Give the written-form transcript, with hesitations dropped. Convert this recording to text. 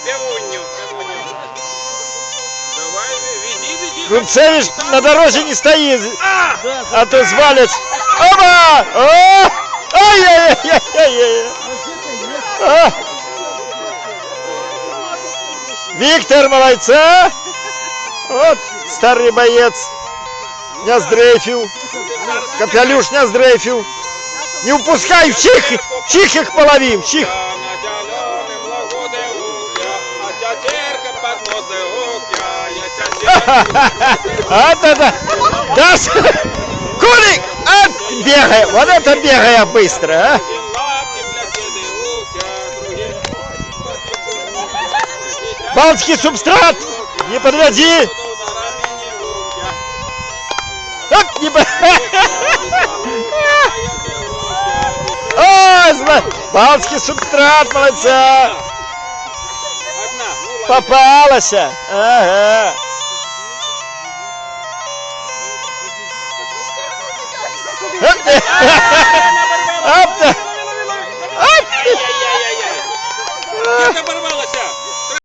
Певунью. Давай, веди. Рубцевич на дороге не стоит, а то свалит. Оба! О! Ай-яй-яй-яй-яй! А! Виктор, молодца! Вот старый боец. Не сдрейфил. Капелюш не сдрейфил. Не упускай, чих их половим, чих. Да. Кулик! Бегай! Вот это бегая быстро, а! Балтский субстрат! Не подводи! Оп, не Ой, Балтский субстрат, молодца! Попалась! Ага! Оп!